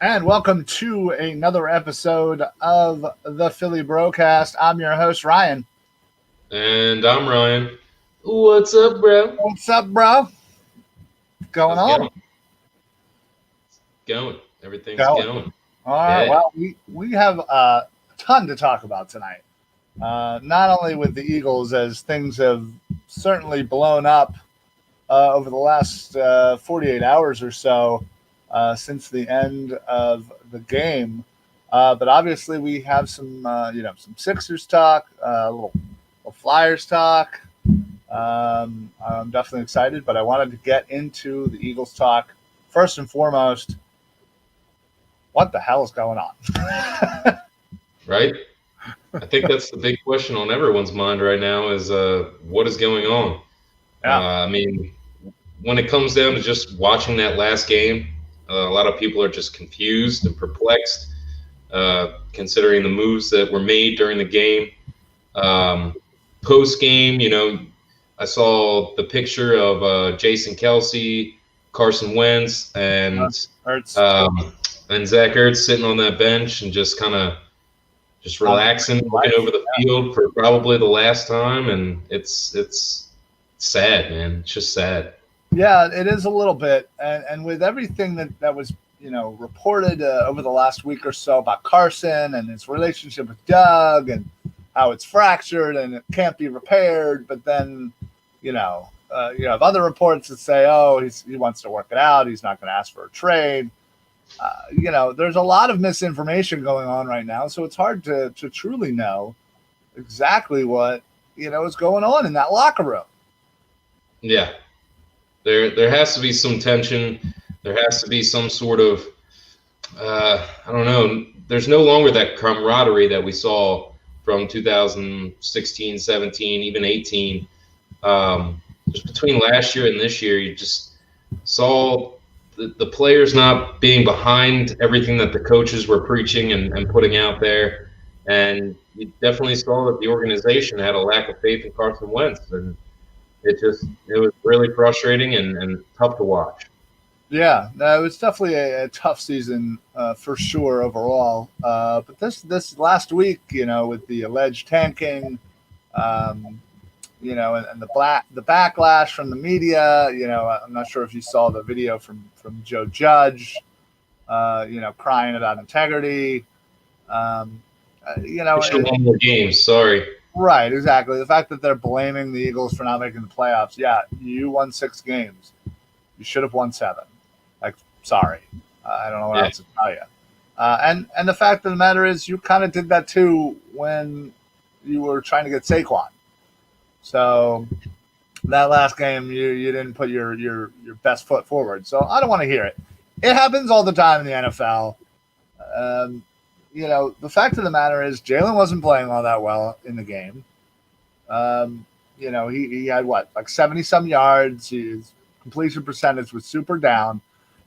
And welcome to another episode of the Philly BroCast. I'm your host, Ryan. And I'm Ryan. What's up, bro? What's up, bro? Going on? Going. Everything's going. All right. Yeah. Well, we have a ton to talk about tonight. Not only with the Eagles, as things have certainly blown up over the last 48 hours or so since the end of the game. But obviously, we have some Sixers talk, a little Flyers talk. I'm definitely excited, but I wanted to get into the Eagles talk first and foremost. What the hell is going on? Right? I think that's the big question on everyone's mind right now is what is going on? Yeah. I mean, when it comes down to just watching that last game, a lot of people are just confused and perplexed, considering the moves that were made during the game. Post-game, I saw the picture of Jason Kelce, Carson Wentz, and Zach Ertz sitting on that bench and just kind of just relaxing, looking over the field for probably the last time, and it's sad, man. It's just sad. Yeah, it is a little bit, and with everything that was reported over the last week or so about Carson and his relationship with Doug and how it's fractured and it can't be repaired, but then you have other reports that say, oh, he wants to work it out, he's not going to ask for a trade. There's a lot of misinformation going on right now, so it's hard to truly know exactly what is going on in that locker room. Yeah, there has to be some tension. There has to be some sort of I don't know. There's no longer that camaraderie that we saw from 2016, 17, even 18. Just between last year and this year, you just saw the players not being behind everything that the coaches were preaching and putting out there. And you definitely saw that the organization had a lack of faith in Carson Wentz. And it was really frustrating and tough to watch. Yeah, no, it was definitely a tough season for sure overall. But this last week, with the alleged tanking, and the backlash from the media, I'm not sure if you saw the video from Joe Judge, crying about integrity. One more games, sorry. Right, exactly. The fact that they're blaming the Eagles for not making the playoffs. Yeah, you won 6 games. You should have won 7. Like, sorry. I don't know what else to tell you. And the fact of the matter is you kind of did that too when you were trying to get Saquon. So that last game, you didn't put your best foot forward. So I don't want to hear it. It happens all the time in the NFL. The fact of the matter is Jalen wasn't playing all that well in the game. He had like 70-some yards. His completion percentage was super down.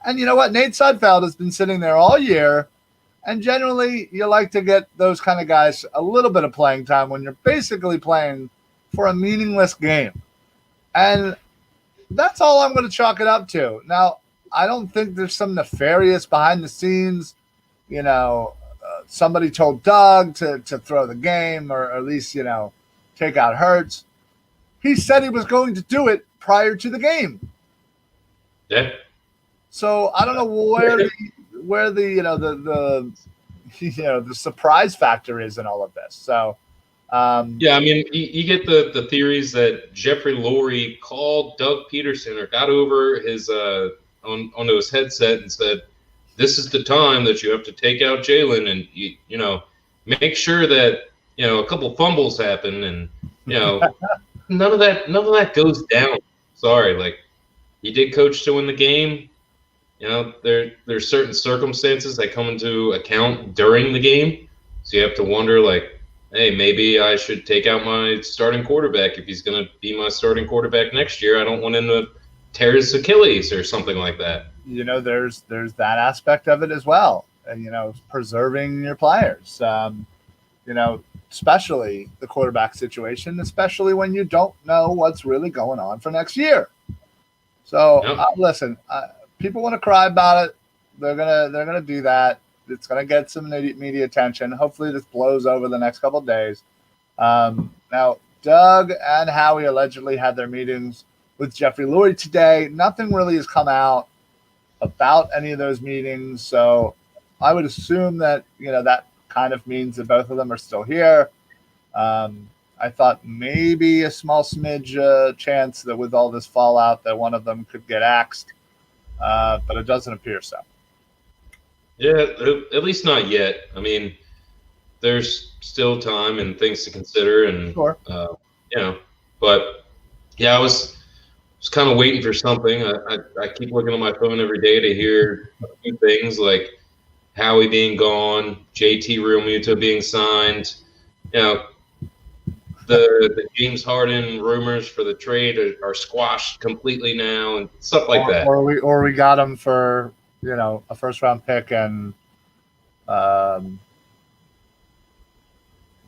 And you know what? Nate Sudfeld has been sitting there all year. And generally, you like to get those kind of guys a little bit of playing time when you're basically playing for a meaningless game. And that's all I'm going to chalk it up to. Now, I don't think there's some nefarious behind the scenes, somebody told Doug to throw the game or at least, take out Hurts. He said he was going to do it prior to the game. Yeah. So I don't know where the surprise factor is in all of this. So yeah, I mean, you get the theories that Jeffrey Lurie called Doug Peterson or got over his onto his headset and said, "This is the time that you have to take out Jalen and you make sure that a couple fumbles happen and none of that goes down." Sorry, like he did coach to win the game. There's certain circumstances that come into account during the game, so you have to wonder like, hey, maybe I should take out my starting quarterback if he's going to be my starting quarterback next year. I don't want him to tear his Achilles or something like that. There's that aspect of it as well. Preserving your players. Especially the quarterback situation, especially when you don't know what's really going on for next year. So listen, people want to cry about it. They're gonna do that. It's gonna get some media attention. Hopefully, this blows over the next couple of days. Now, Doug and Howie allegedly had their meetings with Jeffrey Lurie today. Nothing really has come out about any of those meetings, so I would assume that that kind of means that both of them are still here. I thought maybe a small smidge chance that with all this fallout that one of them could get axed, but it doesn't appear so. Yeah, at least not yet. I mean, there's still time and things to consider, and sure. But yeah, I was kind of waiting for something. I keep looking at my phone every day to hear a few things like Howie being gone, JT Realmuto being signed, the James Harden rumors for the trade are squashed completely now and stuff like that. Or we got him for a first round pick and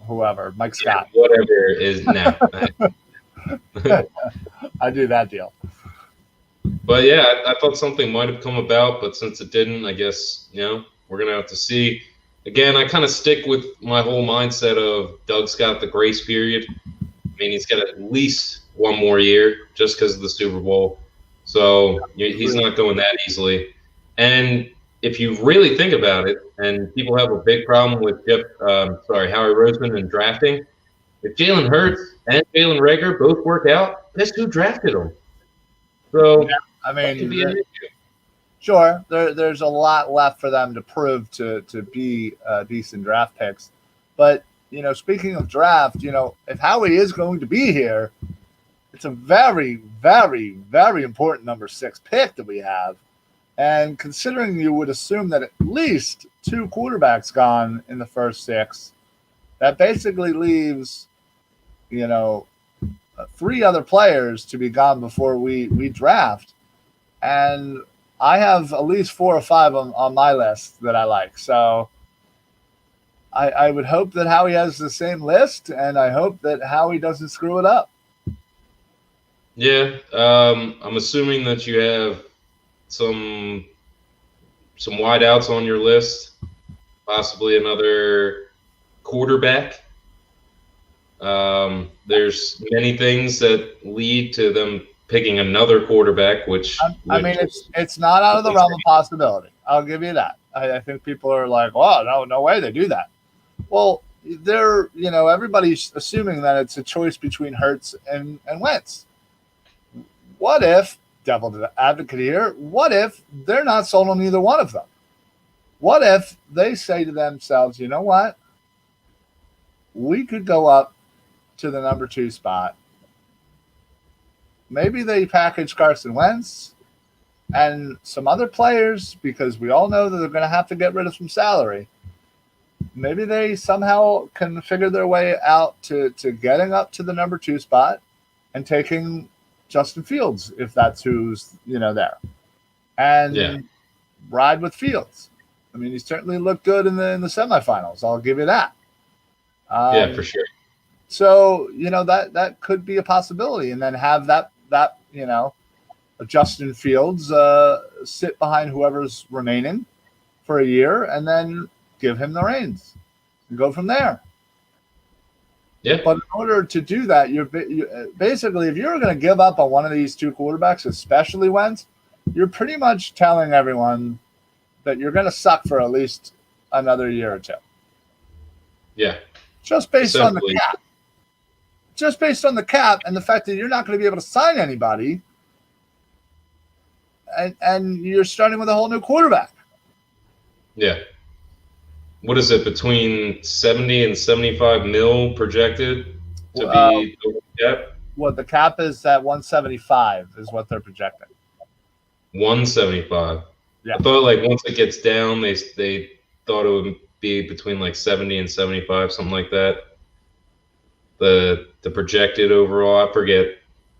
whoever, Mike Scott. Yeah, whatever is now. I do that deal. But yeah, I thought something might have come about, but since it didn't, I guess, we're going to have to see. Again, I kind of stick with my whole mindset of Doug's got the grace period. I mean, he's got at least one more year just because of the Super Bowl. So he's not going that easily. And if you really think about it, and people have a big problem with Howie Roseman and drafting, if Jalen Hurts and Jalen Reagor both work out, guess who drafted them? So I mean, sure, there's a lot left for them to prove to be decent draft picks. But, speaking of draft, if Howie is going to be here, it's a very, very, very important number 6 pick that we have. And considering you would assume that at least 2 quarterbacks gone in the first 6, that basically leaves, 3 other players to be gone before we draft. And I have at least 4 or 5 on my list that I like. So I would hope that Howie has the same list, and I hope that Howie doesn't screw it up. Yeah, I'm assuming that you have some wideouts on your list, possibly another quarterback. There's many things that lead to them picking another quarterback, which it's not out of the realm of possibility. I'll give you that. I think people are like, "Oh, no way they do that." Well, everybody's assuming that it's a choice between Hurts and Wentz. What if, devil advocate here, what if they're not sold on either one of them? What if they say to themselves, you know what? We could go up to the number 2 spot. Maybe they package Carson Wentz and some other players, because we all know that they're going to have to get rid of some salary. Maybe they somehow can figure their way out to getting up to the number 2 spot and taking Justin Fields, if that's who's there, and ride with Fields. I mean, he certainly looked good in the semifinals. I'll give you that. For sure. So that could be a possibility, and then have that Justin Fields sit behind whoever's remaining for a year, and then give him the reins and go from there. Yeah. But in order to do that, you basically, if you're going to give up on one of these 2 quarterbacks, especially Wentz, you're pretty much telling everyone that you're going to suck for at least another year or 2. Yeah. Just based on the cap. Just based on the cap and the fact that you're not going to be able to sign anybody, and you're starting with a whole new quarterback. Yeah. What is it, between 70 and 75 mil projected to be over the cap? What the cap is at 175 is what they're projecting. 175. Yeah. I thought once it gets down, they thought it would be between 70 and 75, something like that. The projected overall, I forget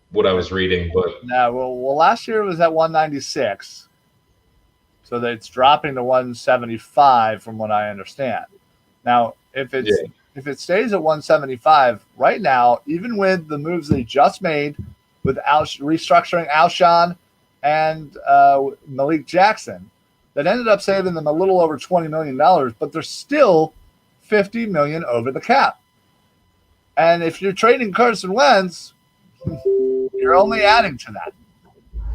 what I was reading, but yeah. Well, last year it was at 196. So that it's dropping to 175 from what I understand. Now, if it stays at 175 right now, even with the moves they just made with restructuring Alshon and Malik Jackson, that ended up saving them a little over $20 million, but they're still $50 million over the cap. And if you're trading Carson Wentz, you're only adding to that.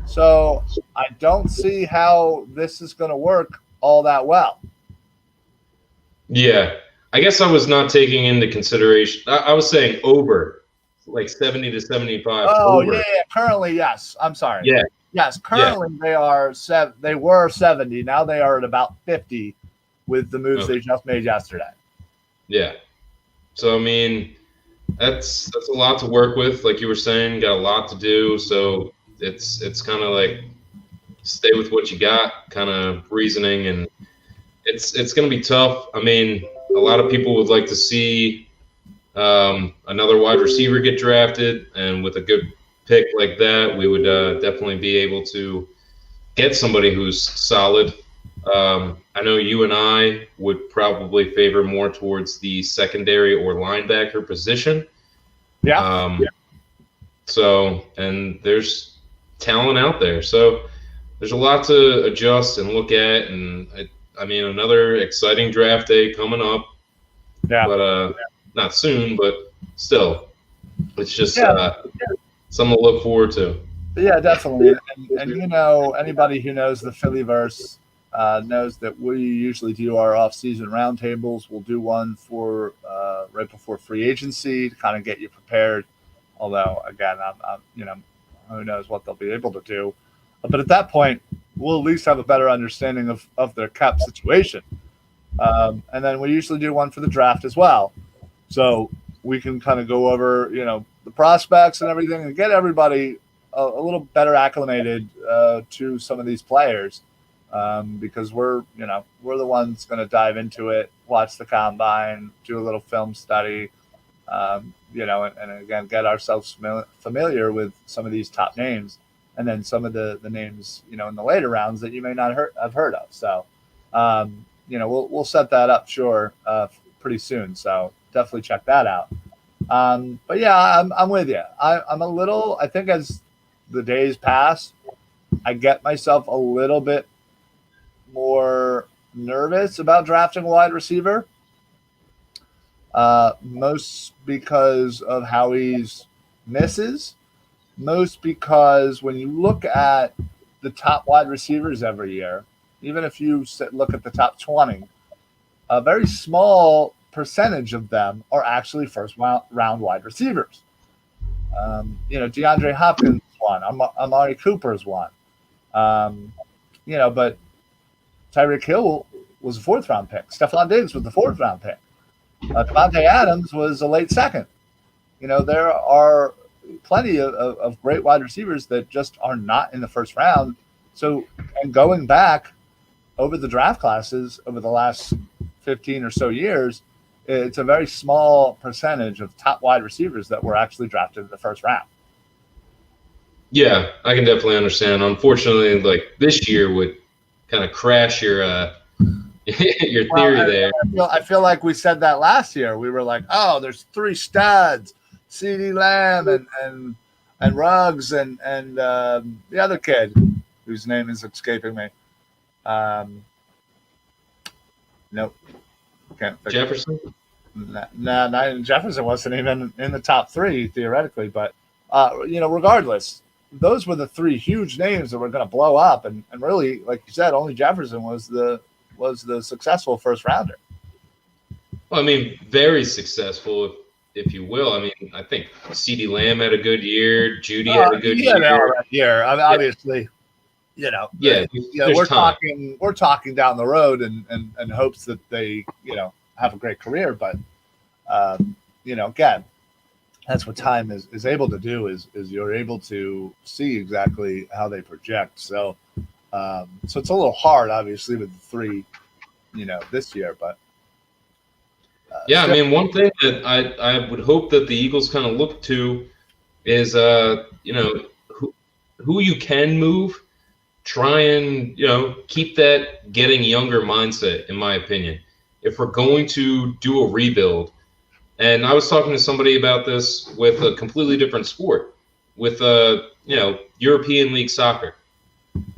So I don't see how this is going to work all that well. Yeah. I guess I was not taking into consideration. I was saying over, 70 to 75. Oh, over. Yeah. Currently, yes. I'm sorry. Yeah. Yes. Currently, they were 70. Now they are at about 50 with the moves they just made yesterday. Yeah. So, I mean, that's a lot to work with. Like you were saying, got a lot to do. So it's kind of stay with what you got kind of reasoning, and it's going to be tough. I mean, a lot of people would like to see another wide receiver get drafted, and with a good pick like that, we would definitely be able to get somebody who's solid. I know you and I would probably favor more towards the secondary or linebacker position. Yeah. So, and there's talent out there. So there's a lot to adjust and look at. And I mean, another exciting draft day coming up. Yeah. But not soon, but still, it's just something to look forward to. Yeah, definitely. And anybody who knows the Phillyverse knows that we usually do our off-season roundtables. We'll do one for right before free agency to kind of get you prepared. Although, again, I'm who knows what they'll be able to do. But at that point, we'll at least have a better understanding of their cap situation. And then we usually do one for the draft as well. So we can kind of go over, the prospects and everything and get everybody a little better acclimated to some of these players because we're the ones going to dive into it, watch the combine, do a little film study, and again, get ourselves familiar with some of these top names and then some of the names, in the later rounds that you may not have heard of. So, we'll set that up, sure, pretty soon. So definitely check that out. But yeah, I'm with you. I'm a little, I think as the days pass, I get myself a little bit more nervous about drafting a wide receiver. Most because of how he's misses. Most because when you look at the top wide receivers every year, even if you look at the top 20, a very small percentage of them are actually first round wide receivers. DeAndre Hopkins is one. Amari Cooper is one. But Tyreek Hill was a fourth round pick. Stephon Diggs was the fourth round pick. Devontae Adams was a late second. There are plenty of great wide receivers that just are not in the first round. So, and going back over the draft classes over the last 15 or so years, it's a very small percentage of top wide receivers that were actually drafted in the first round. Yeah, I can definitely understand. Unfortunately, like this year would kind of crash your your theory there. I feel like we said that last year. We were like, oh, there's three studs, CeeDee Lamb and Ruggs and the other kid whose name is escaping me. Nope. Can't Jefferson? No, Jefferson wasn't even in the top three theoretically, but regardless, those were the three huge names that were going to blow up, and really, like you said, only Jefferson was the successful first rounder. Well, I mean, very successful, if you will. I mean, I think CeeDee Lamb had a good year. Judy had a good year. I mean, obviously, we're talking down the road and hopes that they have a great career, but again, that's what time is able to do is you're able to see exactly how they project. So it's a little hard, obviously, with the three, this year, but I mean, one thing that I would hope that the Eagles kind of look to is who you can move. Try and keep that getting younger mindset, in my opinion. If we're going to do a rebuild, and I was talking to somebody about this with a completely different sport, with European League soccer.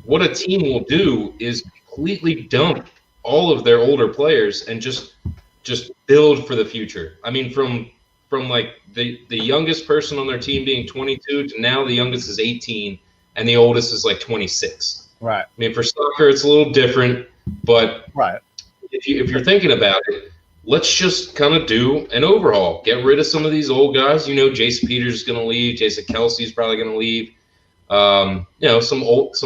What a team will do is completely dump all of their older players and just build for the future. I mean, from like the youngest person on their team being 22 to now the youngest is 18 and the oldest is like 26. Right. I mean, for soccer it's a little different, but right. If you're thinking about it, let's just kind of do an overhaul. Get rid of some of these old guys. Jason Peters is going to leave. Jason Kelsey's probably going to leave. Some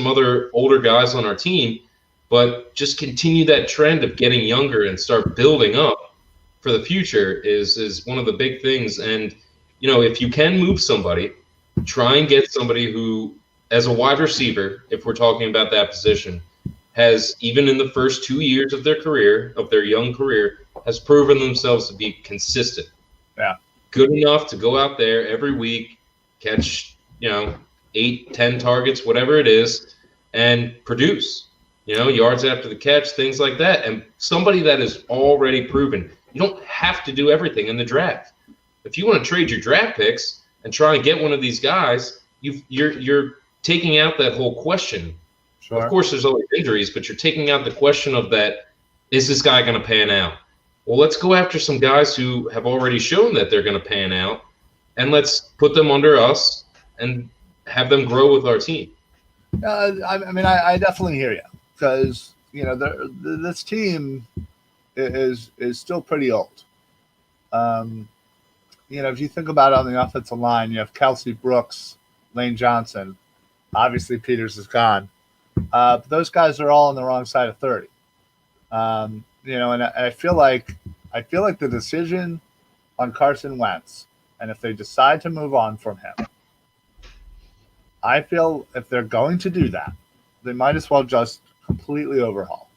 other older guys on our team, but just continue that trend of getting younger and start building up for the future is one of the big things. And if you can move somebody, try and get somebody who, as a wide receiver, if we're talking about that position, has, even in the first 2 years of their career, of their young career, has proven themselves to be consistent. Yeah. Good enough to go out there every week, catch, 8, 10 targets, whatever it is, and produce, yards after the catch, things like that. And somebody that is already proven. You don't have to do everything in the draft. If you want to trade your draft picks and try and get one of these guys, you're taking out that whole question. Sure. Of course, there's always injuries, but you're taking out the question of that, is this guy going to pan out? Well, let's go after some guys who have already shown that they're going to pan out, and let's put them under us and have them grow with our team. I definitely hear you because, this team is still pretty old. If you think about it on the offensive line, you have Kelsey, Brooks, Lane Johnson. Obviously, Peters is gone. But those guys are all on the wrong side of 30. And I feel like the decision on Carson Wentz, and if they decide to move on from him, I feel if they're going to do that, they might as well just completely overhaul.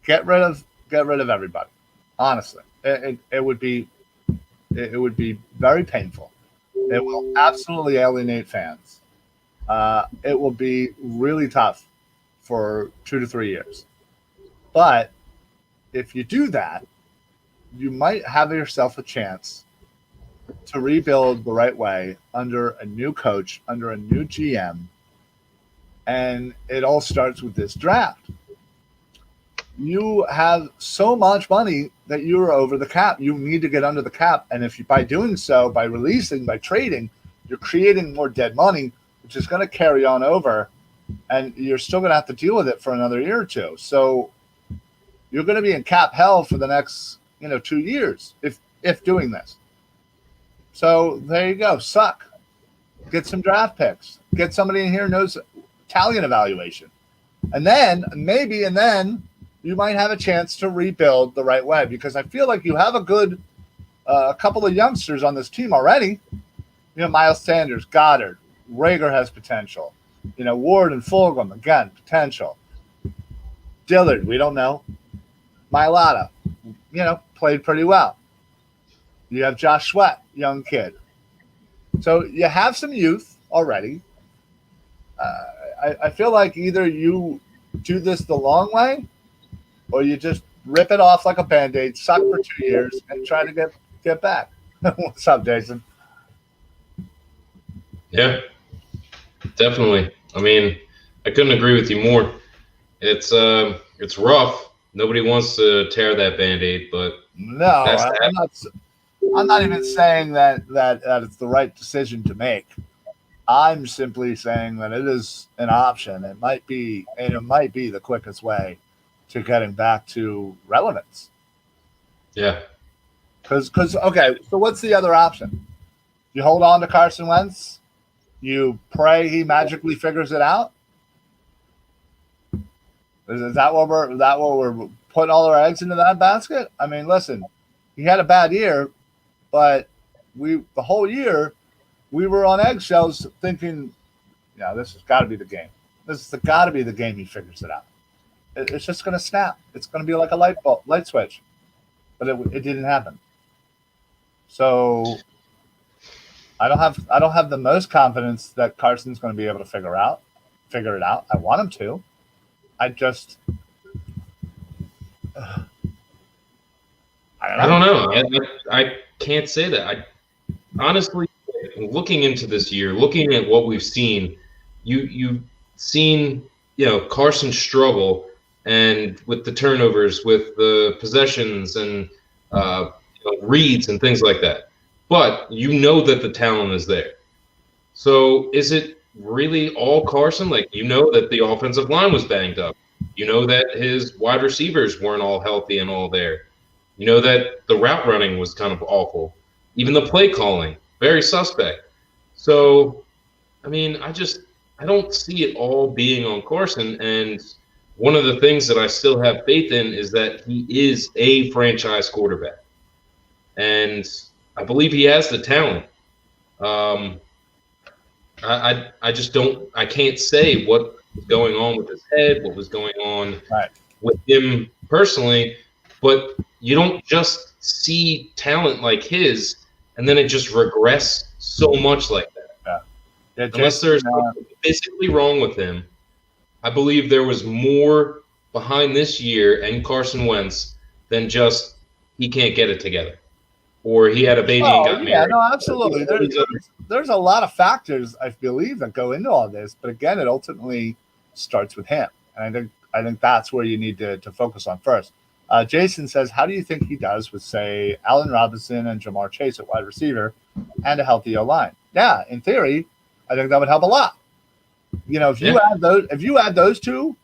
Get rid of everybody. Honestly, it would be very painful. It will absolutely alienate fans. It will be really tough for 2 to 3 years. But if you do that, you might have yourself a chance to rebuild the right way under a new coach, under a new GM. And it all starts with this draft. You have so much money that you're over the cap. You need to get under the cap. And if you, by doing so, by releasing, by trading, you're creating more dead money, which is going to carry on over. And you're still going to have to deal with it for another year or two. So you're going to be in cap hell for the next, 2 years if doing this. So there you go. Suck. Get some draft picks. Get somebody in here who knows Italian evaluation. And then you might have a chance to rebuild the right way, because I feel like you have a couple of youngsters on this team already. Miles Sanders, Goddard, Rager has potential. Ward and Fulgham, again, potential. Dillard, we don't know. Mailata, played pretty well. You have Josh Sweat, young kid. So you have some youth already. I feel like either you do this the long way, or you just rip it off like a Band-Aid, suck for 2 years, and try to get back. What's up, Jason? Yeah, definitely. I mean, I couldn't agree with you more. It's rough. Nobody wants to tear that Band-Aid, but no, I'm not even saying that it's the right decision to make. I'm simply saying that it is an option. It might be the quickest way to getting back to relevance. Yeah. Because okay, so what's the other option? You hold on to Carson Wentz. You pray he magically figures it out. Is that what we're putting all our eggs into that basket? I mean, listen, he had a bad year, but the whole year we were on eggshells thinking, this has got to be the game. This has got to be the game he figures it out. It's just going to snap. It's going to be like a light switch, but it didn't happen. So I don't have the most confidence that Carson's going to be able to figure it out. I want him to. I just I don't know. I can't say that. I honestly, looking into this year, looking at what we've seen, you've seen Carson struggle, and with the turnovers, with the possessions, and reads and things like that. But that the talent is there. So is it really all Carson? Like, that the offensive line was banged up. That his wide receivers weren't all healthy and all there. That the route running was kind of awful. Even the play calling, very suspect. So, I mean, I don't see it all being on Carson. And one of the things that I still have faith in is that he is a franchise quarterback. And I believe he has the talent. I just don't. I can't say what was going on with his head, what was going on with him personally. But you don't just see talent like his, and then it just regress so much like that. Yeah, unless there's something physically wrong with him, I believe there was more behind this year and Carson Wentz than just he can't get it together. Or he had a baby and got married. Yeah, no, absolutely. There's a lot of factors, I believe, that go into all this. But again, it ultimately starts with him. And I think that's where you need to focus on first. Jason says, how do you think he does with, say, Allen Robinson and Jamar Chase at wide receiver and a healthy O-line? Yeah, in theory, I think that would help a lot. If you add those two,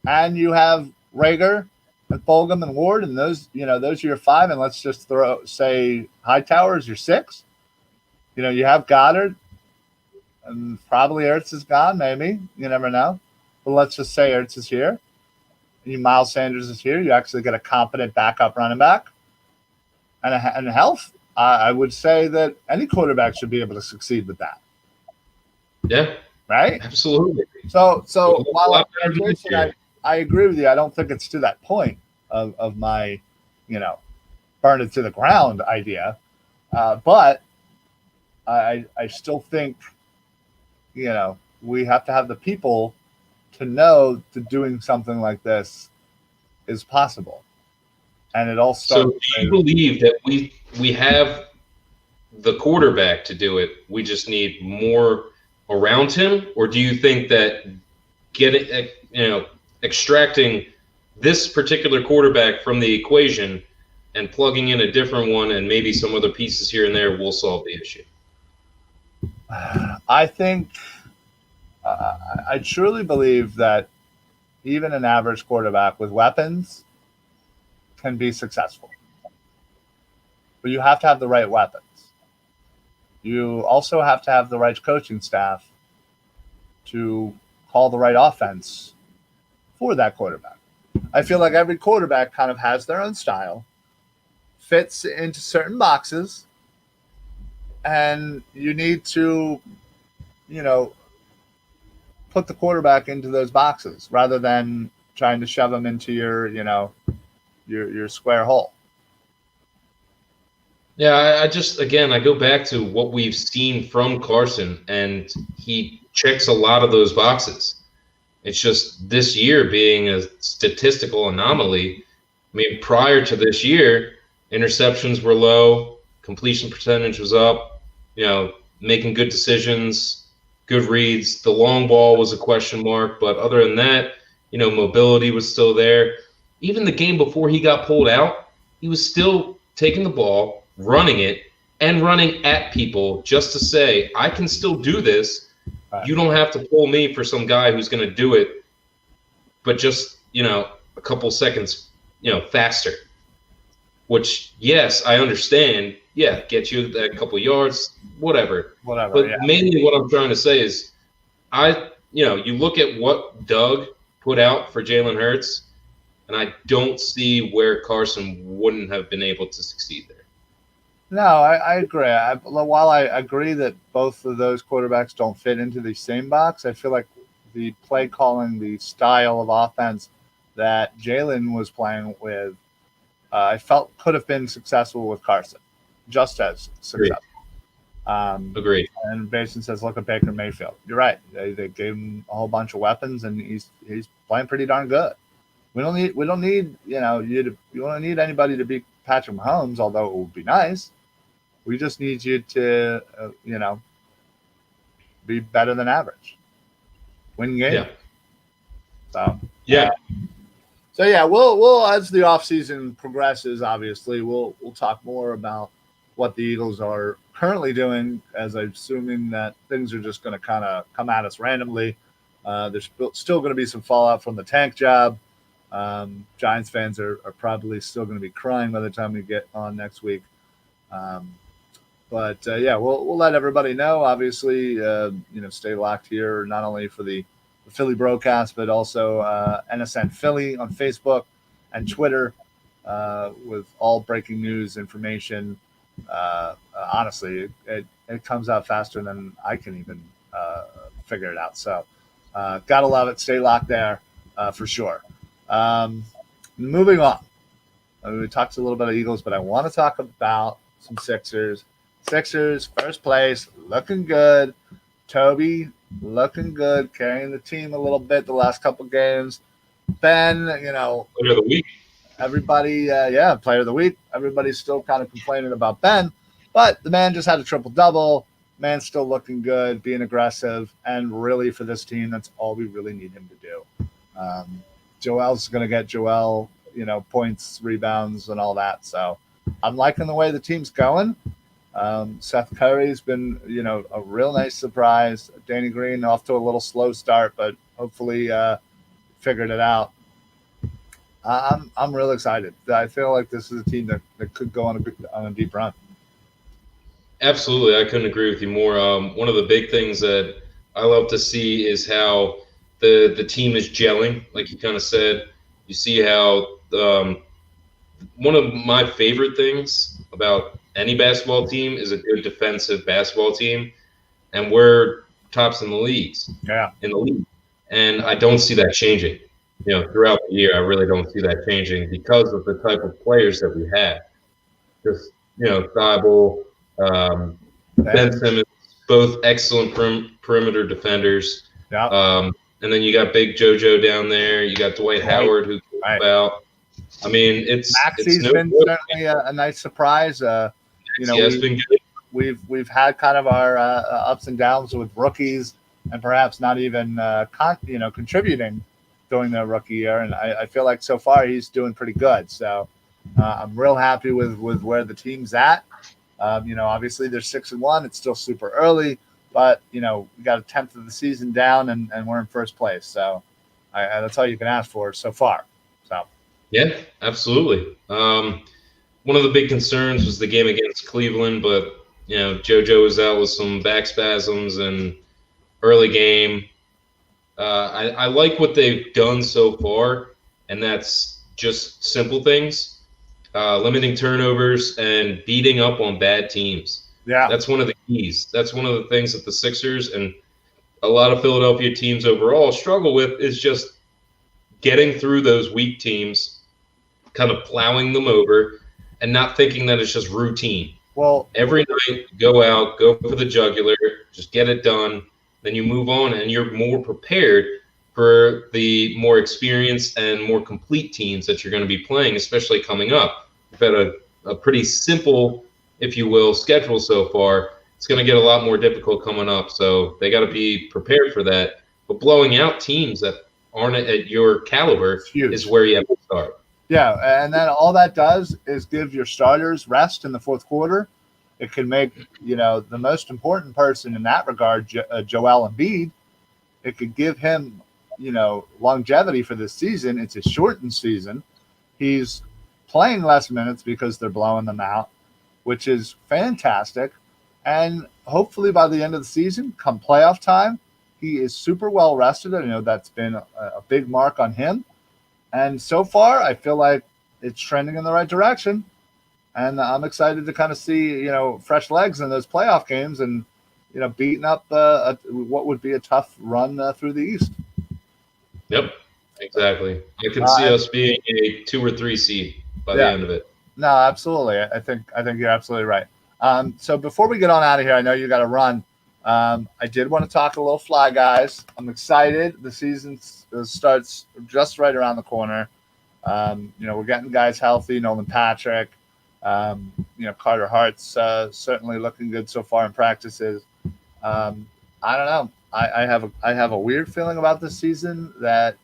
and you have Rager and Fulgham and Ward, and those are your five, and let's just say Hightower is your six. You have Goddard, and probably Ertz is gone, maybe. You never know. But let's just say Ertz is here. Miles Sanders is here. You actually get a competent backup running back and health. I would say that any quarterback should be able to succeed with that. Yeah. Right? Absolutely. So while I agree with you, I don't think it's to that point of my, burn it to the ground idea. But I still think, we have to have the people to know that doing something like this is possible. And it all starts. So do you believe that we have the quarterback to do it? We just need more around him? Or do you think that extracting this particular quarterback from the equation and plugging in a different one and maybe some other pieces here and there will solve the issue? I think I truly believe that even an average quarterback with weapons can be successful. But you have to have the right weapons. You also have to have the right coaching staff to call the right offense for that quarterback. I feel like every quarterback kind of has their own style, fits into certain boxes, and you need to, put the quarterback into those boxes rather than trying to shove them into your square hole. Yeah, I go back to what we've seen from Carson, and he checks a lot of those boxes. It's just this year being a statistical anomaly. I mean, prior to this year, interceptions were low, completion percentage was up, making good decisions, good reads. The long ball was a question mark, but other than that, mobility was still there. Even the game before he got pulled out, he was still taking the ball, running it, and running at people just to say, I can still do this. You don't have to pull me for some guy who's going to do it, but just, a couple seconds, faster. Which, yes, I understand. Yeah, get you a couple yards, whatever. But mainly what I'm trying to say is, you look at what Doug put out for Jalen Hurts, and I don't see where Carson wouldn't have been able to succeed there. No, I agree. While I agree that both of those quarterbacks don't fit into the same box, I feel like the play calling, the style of offense that Jalen was playing with, I felt could have been successful with Carson, just as successful. Agreed. And Basin says, look at Baker Mayfield. You're right. They gave him a whole bunch of weapons, and he's playing pretty darn good. We don't need you don't need anybody to beat Patrick Mahomes, although it would be nice. We just need you to, be better than average. Win games. Yeah. So yeah. We'll as the offseason progresses, obviously, we'll talk more about what the Eagles are currently doing, as I'm assuming that things are just going to kind of come at us randomly. There's still going to be some fallout from the tank job. Giants fans are probably still going to be crying by the time we get on next week. But we'll let everybody know. Obviously, stay locked here, not only for the Philly BroCast, but also NSN Philly on Facebook and Twitter with all breaking news information. Honestly, it comes out faster than I can even figure it out. So gotta love it. Stay locked there for sure. Moving on. We talked a little bit of Eagles, but I want to talk about some Sixers. Sixers, first place, looking good. Toby, looking good, carrying the team a little bit the last couple games. Ben, player of the week. Everybody, player of the week. Everybody's still kind of complaining about Ben, but the man just had a triple-double. Man's still looking good, being aggressive, and really for this team, that's all we really need him to do. Joel's going to get Joel, points, rebounds, and all that. So I'm liking the way the team's going. Seth Curry's been, a real nice surprise. Danny Green off to a little slow start, but hopefully figured it out. I'm real excited. I feel like this is a team that could go on a deep run. Absolutely. I couldn't agree with you more. One of the big things that I love to see is how the team is gelling, like you kind of said. You see how one of my favorite things about any basketball team is a good defensive basketball team, and we're tops in the leagues. Yeah. In the league, and I don't see that changing. Throughout the year, I really don't see that changing because of the type of players that we have. Just Thibault, Ben Simmons, both excellent perimeter defenders. Yeah. And then you got Big JoJo down there. You got Dwight Howard, who came about. I mean, Maxey's no been good. certainly a nice surprise. Been good. We've had kind of our ups and downs with rookies, and perhaps not even contributing during their rookie year. And I feel like so far he's doing pretty good. So I'm real happy with where the team's at. Obviously they're 6-1. It's still super early, but we got a tenth of the season down, and we're in first place. So that's all you can ask for so far. So yeah, absolutely. One of the big concerns was the game against Cleveland, but JoJo was out with some back spasms and early game. I like what they've done so far, and that's just simple things, limiting turnovers and beating up on bad teams. Yeah, that's one of the keys. That's one of the things that the Sixers and a lot of Philadelphia teams overall struggle with is just getting through those weak teams, kind of plowing them over, and not thinking that it's just routine. Well, every night, go out, go for the jugular, just get it done. Then you move on, and you're more prepared for the more experienced and more complete teams that you're going to be playing, especially coming up. We've had a pretty simple, if you will, schedule so far. It's going to get a lot more difficult coming up, so they got to be prepared for that. But blowing out teams that aren't at your caliber is where you have to start. Yeah, and then all that does is give your starters rest in the fourth quarter. It can make, the most important person in that regard, Joel Embiid, it could give him, longevity for this season. It's a shortened season. He's playing less minutes because they're blowing them out, which is fantastic. And hopefully by the end of the season, come playoff time, he is super well rested. I know that's been a big mark on him. And so far, I feel like it's trending in the right direction. And I'm excited to kind of see, fresh legs in those playoff games and, beating up what would be a tough run through the East. Yep, exactly. I can see us being a 2 or 3 seed by the end of it. No, absolutely. I think you're absolutely right. So before we get on out of here, I know you got to run. I did want to talk a little Fly Guys. I'm excited. The season starts just right around the corner. We're getting guys healthy. Nolan Patrick. Carter Hart's certainly looking good so far in practices. I don't know. I have a weird feeling about this season that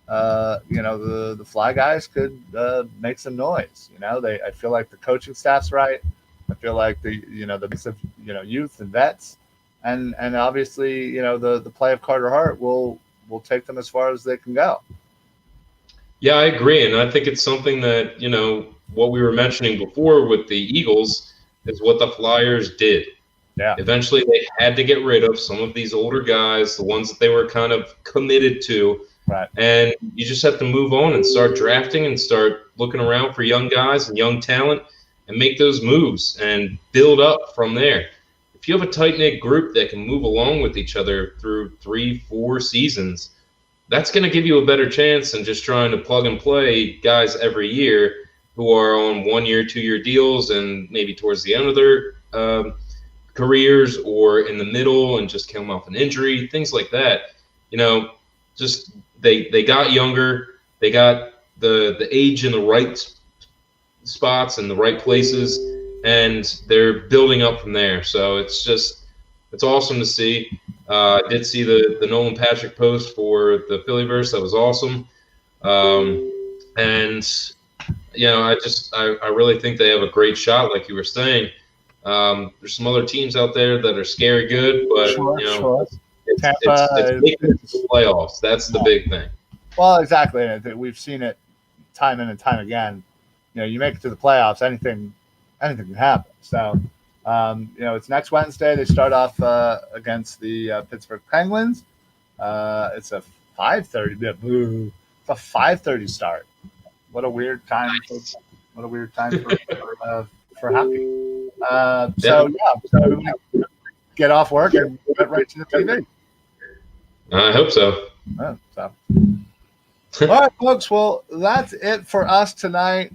the Fly Guys could make some noise. I feel like the coaching staff's right. I feel like the mix of youth and vets, and obviously the play of Carter Hart will take them as far as they can go. Yeah, I agree, and I think it's something that what we were mentioning before with the Eagles is what the Flyers did. Yeah. Eventually, they had to get rid of some of these older guys, the ones that they were kind of committed to. Right. And you just have to move on and start drafting and start looking around for young guys and young talent and make those moves and build up from there. If you have a tight-knit group that can move along with each other through 3-4 seasons, that's going to give you a better chance than just trying to plug and play guys every year who are on 1-year, 2-year deals and maybe towards the end of their careers or in the middle and just come off an injury, things like that. Just they got younger, they got the age in the right spots and the right places, and they're building up from there. So it's awesome to see. I did see the Nolan Patrick post for the Phillyverse. That was awesome. And I really think they have a great shot, like you were saying. There's some other teams out there that are scary good, but sure. It's making it to the playoffs. That's the big thing. Well, exactly. We've seen it time in and time again. You make it to the playoffs, anything can happen. So, it's next Wednesday. They start off against the Pittsburgh Penguins. It's a 5:30. Yeah, boo. It's a 5:30 start. What a weird time. For hockey. So everybody get off work and get right to the TV. I hope so. So. All right, folks. Well, that's it for us tonight.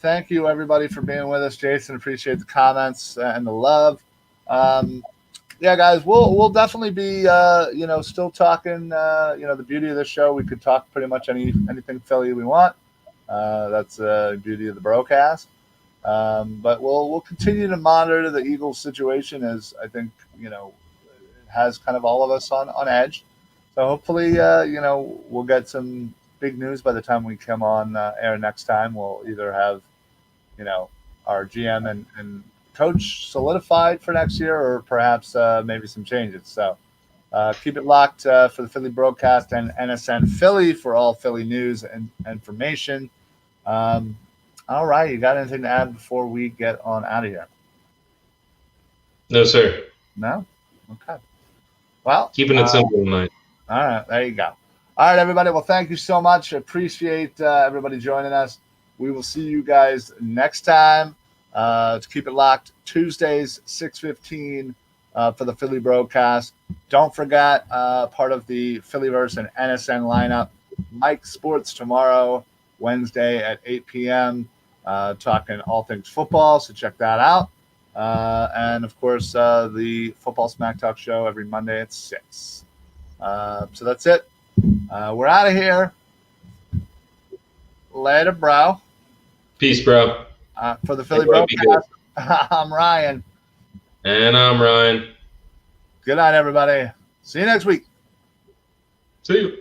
Thank you, everybody, for being with us. Jason, appreciate the comments and the love. Yeah, guys, we'll definitely be still talking. The beauty of this show, we could talk pretty much anything Philly we want. That's the beauty of the BroCast. But we'll continue to monitor the Eagles situation, as I think it has kind of all of us on edge. So hopefully we'll get some big news by the time we come on air next time. We'll either have our GM and coach solidified for next year, or perhaps maybe some changes. So keep it locked for the Philly BroCast and NSN Philly for all Philly news and information. All right, you got anything to add before we get on out of here? No, sir. No? Okay. Well, keeping it simple tonight. All right, there you go. All right, everybody. Well, thank you so much. Appreciate everybody joining us. We will see you guys next time. To keep it locked, Tuesdays, 6:15 for the Philly BroCast. Don't forget, part of the Phillyverse and NSN lineup, Mike Sports tomorrow, Wednesday at 8 p.m., talking all things football, so check that out. And, of course, the Football Smack Talk show every Monday at 6. So that's it. We're out of here. Later, bro. Peace, bro. For the Philly BroCast, I'm Ryan. And I'm Ryan. Good night, everybody. See you next week. See you.